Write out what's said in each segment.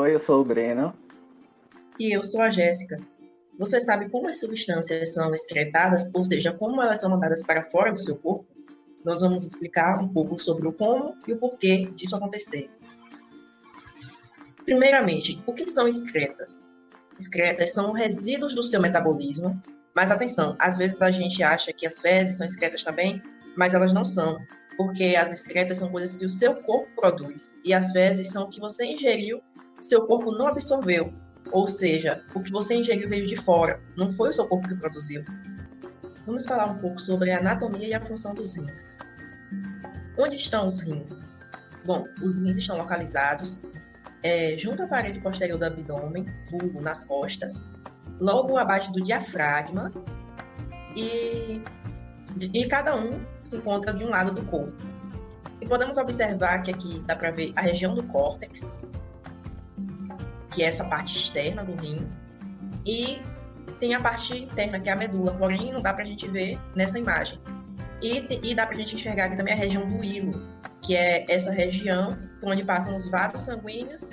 Oi, eu sou o Breno. E eu sou a Jéssica. Você sabe como as substâncias são excretadas, ou seja, como elas são mandadas para fora do seu corpo? Nós vamos explicar um pouco sobre o como e o porquê disso acontecer. Primeiramente, o que são excretas? Excretas são resíduos do seu metabolismo, mas atenção, às vezes a gente acha que as fezes são excretas também, mas elas não são, porque as excretas são coisas que o seu corpo produz, e as fezes são o que você ingeriu, seu corpo não absorveu, ou seja, o que você ingeriu veio de fora, não foi o seu corpo que produziu. Vamos falar um pouco sobre a anatomia e a função dos rins. Onde estão os rins? Bom, os rins estão localizados junto à parede posterior do abdômen, vulgo nas costas, logo abaixo do diafragma, e cada um se encontra de um lado do corpo. E podemos observar que aqui dá para ver a região do córtex, que é essa parte externa do rim, e tem a parte interna, que é a medula, porém não dá para a gente ver nessa imagem. E dá para a gente enxergar aqui também a região do hilo, que é essa região por onde passam os vasos sanguíneos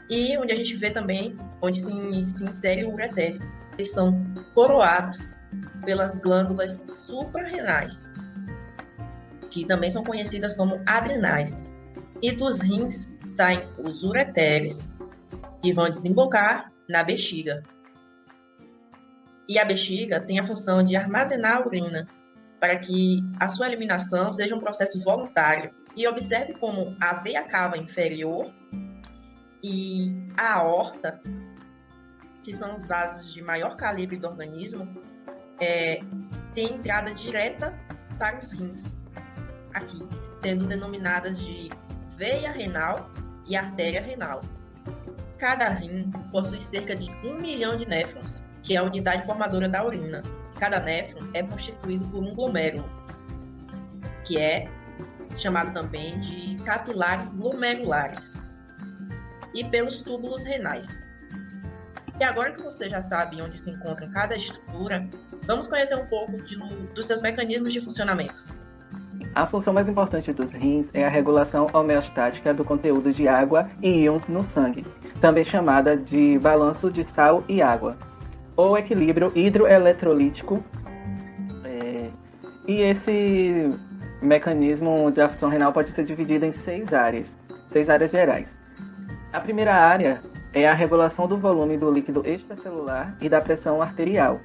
e onde a gente vê também onde se insere o ureter. Eles são coroados pelas glândulas suprarrenais, que também são conhecidas como adrenais. E dos rins saem os ureteres, que vão desembocar na bexiga. E a bexiga tem a função de armazenar a urina, para que a sua eliminação seja um processo voluntário. E observe como a veia cava inferior e a aorta, que são os vasos de maior calibre do organismo, tem entrada direta para os rins, aqui, sendo denominadas de veia renal e artéria renal. Cada rim possui cerca de 1 milhão de néfrons, que é a unidade formadora da urina. Cada néfron é constituído por um glomérulo, que é chamado também de capilares glomerulares, e pelos túbulos renais. E agora que você já sabe onde se encontra cada estrutura, vamos conhecer um pouco dos seus mecanismos de funcionamento. A função mais importante dos rins é a regulação homeostática do conteúdo de água e íons no sangue, também chamada de balanço de sal e água, ou equilíbrio hidroeletrolítico. E esse mecanismo da função renal pode ser dividido em 6 áreas gerais. A primeira área é a regulação do volume do líquido extracelular e da pressão arterial,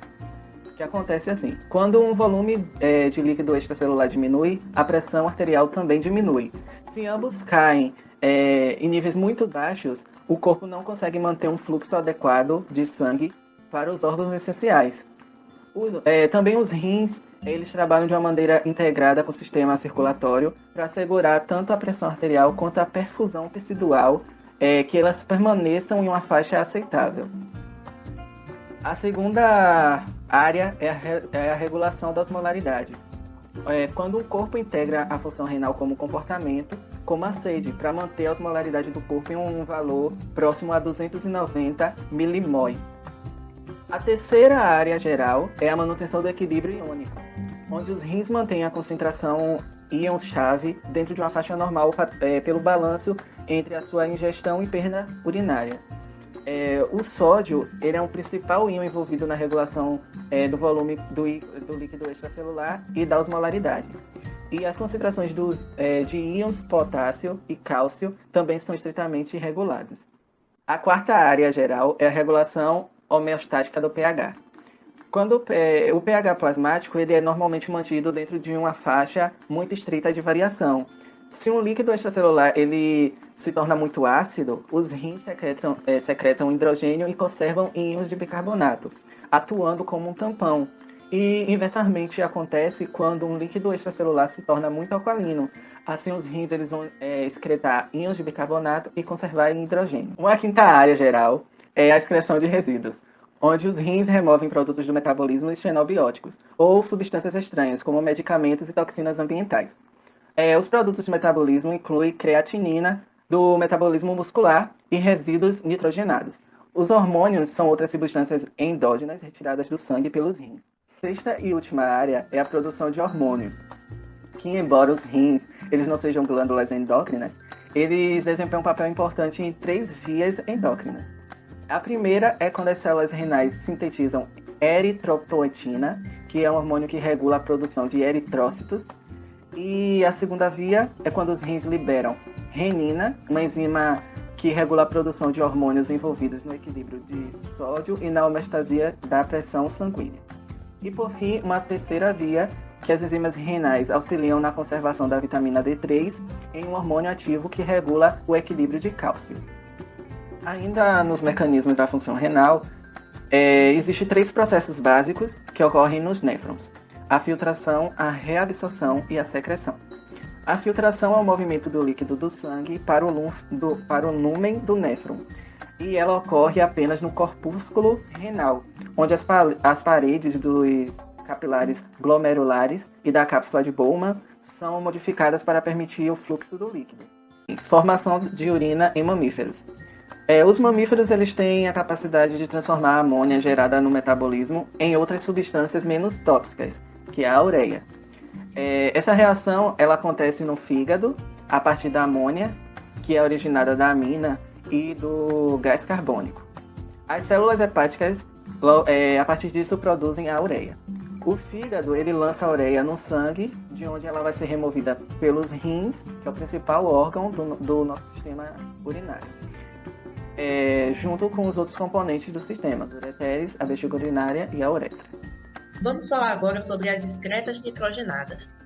que acontece assim: quando um volume de líquido extracelular diminui, a pressão arterial também diminui. Se ambos caem em níveis muito baixos, o corpo não consegue manter um fluxo adequado de sangue para os órgãos essenciais. Também os rins, eles trabalham de uma maneira integrada com o sistema circulatório para assegurar tanto a pressão arterial quanto a perfusão tecidual, que elas permaneçam em uma faixa aceitável. A segunda área é a regulação da osmolaridade. Quando o corpo integra a função renal como comportamento, como a sede, para manter a osmolaridade do corpo em um valor próximo a 290 milimol. A terceira área geral é a manutenção do equilíbrio iônico, onde os rins mantêm a concentração íons-chave dentro de uma faixa normal pelo balanço entre a sua ingestão e perda urinária. O sódio ele é um principal íon envolvido na regulação do volume do líquido extracelular e da osmolaridade. E as concentrações de íons potássio e cálcio também são estritamente reguladas. A quarta área geral é a regulação homeostática do pH. Quando o pH plasmático ele é normalmente mantido dentro de uma faixa muito estreita de variação. Se um líquido extracelular ele se torna muito ácido, os rins secretam hidrogênio e conservam íons de bicarbonato, atuando como um tampão. E inversamente acontece quando um líquido extracelular se torna muito alcalino. Assim os rins eles vão excretar íons de bicarbonato e conservar hidrogênio. Uma quinta área geral é a excreção de resíduos, onde os rins removem produtos do metabolismo e xenobióticos, ou substâncias estranhas, como medicamentos e toxinas ambientais. Os produtos de metabolismo incluem creatinina, do metabolismo muscular, e resíduos nitrogenados. Os hormônios são outras substâncias endógenas retiradas do sangue pelos rins. A sexta e última área é a produção de hormônios, que embora os rins eles não sejam glândulas endócrinas, eles desempenham um papel importante em 3 vias endócrinas. A primeira é quando as células renais sintetizam eritropoetina, que é um hormônio que regula a produção de eritrócitos. E a segunda via é quando os rins liberam renina, uma enzima que regula a produção de hormônios envolvidos no equilíbrio de sódio e na homeostasia da pressão sanguínea. E por fim, uma terceira via, que as enzimas renais auxiliam na conservação da vitamina D3 em um hormônio ativo que regula o equilíbrio de cálcio. Ainda nos mecanismos da função renal, existem 3 processos básicos que ocorrem nos néfrons: a filtração, a reabsorção e a secreção. A filtração é o movimento do líquido do sangue para o lúmen do néfron, e ela ocorre apenas no corpúsculo renal, onde as paredes dos capilares glomerulares e da cápsula de Bowman são modificadas para permitir o fluxo do líquido. Formação de urina em mamíferos. Os mamíferos eles têm a capacidade de transformar a amônia gerada no metabolismo em outras substâncias menos tóxicas, que é a ureia. Essa reação ela acontece no fígado a partir da amônia, que é originada da amina e do gás carbônico. As células hepáticas, a partir disso, produzem a ureia. O fígado ele lança a ureia no sangue, de onde ela vai ser removida pelos rins, que é o principal órgão do nosso sistema urinário. Junto com os outros componentes do sistema, os ureteres, a bexiga urinária e a uretra. Vamos falar agora sobre as excretas nitrogenadas.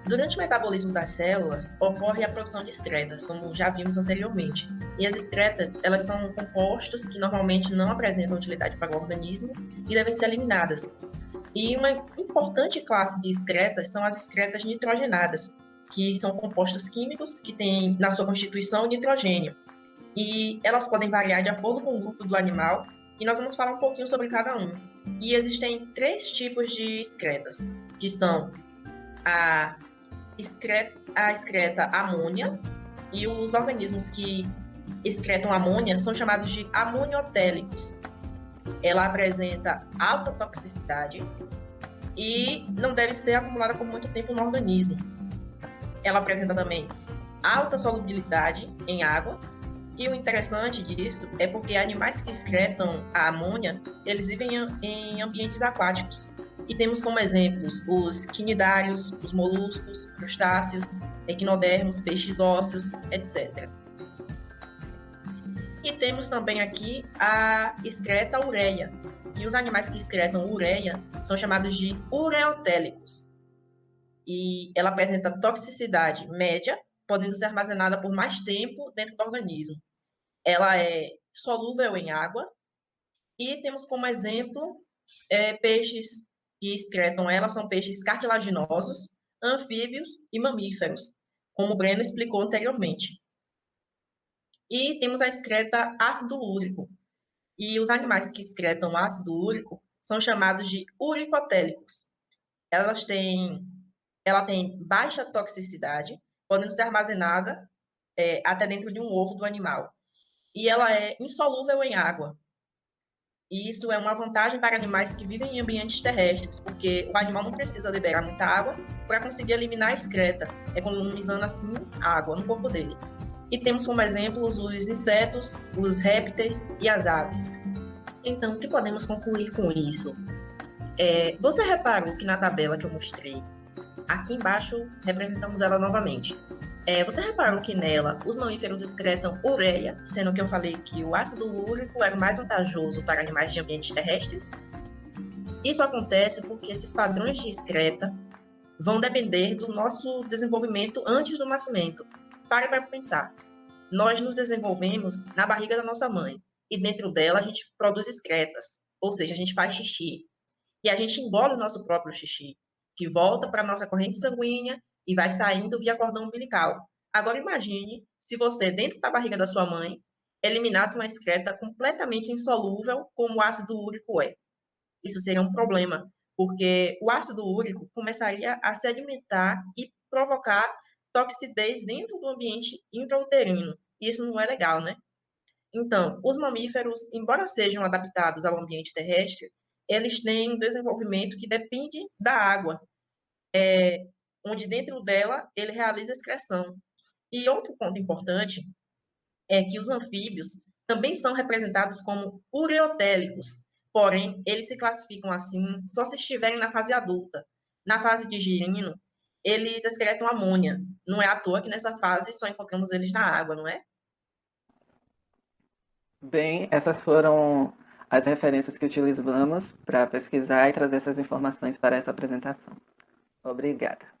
Durante o metabolismo das células, ocorre a produção de excretas, como já vimos anteriormente. E as excretas, elas são compostos que normalmente não apresentam utilidade para o organismo e devem ser eliminadas. E uma importante classe de excretas são as excretas nitrogenadas, que são compostos químicos que têm na sua constituição o nitrogênio. E elas podem variar de acordo com o grupo do animal, e nós vamos falar um pouquinho sobre cada um. E existem 3 tipos de excretas, que são a excreta amônia, e os organismos que excretam amônia são chamados de amoniotélicos. Ela apresenta alta toxicidade e não deve ser acumulada por muito tempo no organismo. Ela apresenta também alta solubilidade em água. E o interessante disso é porque animais que excretam a amônia, eles vivem em ambientes aquáticos. E temos como exemplos os quinidários, os moluscos, crustáceos, equinodermos, peixes ósseos, etc. E temos também aqui a excreta ureia. E os animais que excretam ureia são chamados de ureotélicos. E ela apresenta toxicidade média, podendo ser armazenada por mais tempo dentro do organismo. Ela é solúvel em água e temos como exemplo peixes que excretam ela, são peixes cartilaginosos, anfíbios e mamíferos, como o Breno explicou anteriormente. E temos a excreta ácido úrico. E os animais que excretam ácido úrico são chamados de uricotélicos. Ela tem baixa toxicidade, podendo ser armazenada até dentro de um ovo do animal. E ela é insolúvel em água. E isso é uma vantagem para animais que vivem em ambientes terrestres, porque o animal não precisa liberar muita água para conseguir eliminar a excreta, economizando assim água no corpo dele. E temos como exemplos os insetos, os répteis e as aves. Então, o que podemos concluir com isso? Você reparou que na tabela que eu mostrei, aqui embaixo representamos ela novamente. Você reparou que nela os mamíferos excretam ureia, sendo que eu falei que o ácido úrico era o mais vantajoso para animais de ambientes terrestres? Isso acontece porque esses padrões de excreta vão depender do nosso desenvolvimento antes do nascimento. Pare para pensar. Nós nos desenvolvemos na barriga da nossa mãe e dentro dela a gente produz excretas, ou seja, a gente faz xixi. E a gente engole o nosso próprio xixi, que volta para a nossa corrente sanguínea e vai saindo via cordão umbilical. Agora imagine se você, dentro da barriga da sua mãe, eliminasse uma excreta completamente insolúvel, como o ácido úrico é. Isso seria um problema, porque o ácido úrico começaria a sedimentar e provocar toxidez dentro do ambiente intrauterino. E isso não é legal, né? Então, os mamíferos, embora sejam adaptados ao ambiente terrestre, eles têm um desenvolvimento que depende da água, onde dentro dela ele realiza excreção. E outro ponto importante é que os anfíbios também são representados como ureotélicos, porém, eles se classificam assim só se estiverem na fase adulta. Na fase de girino, eles excretam amônia. Não é à toa que nessa fase só encontramos eles na água, não é? Bem, essas foram as referências que utilizamos para pesquisar e trazer essas informações para essa apresentação. Obrigada.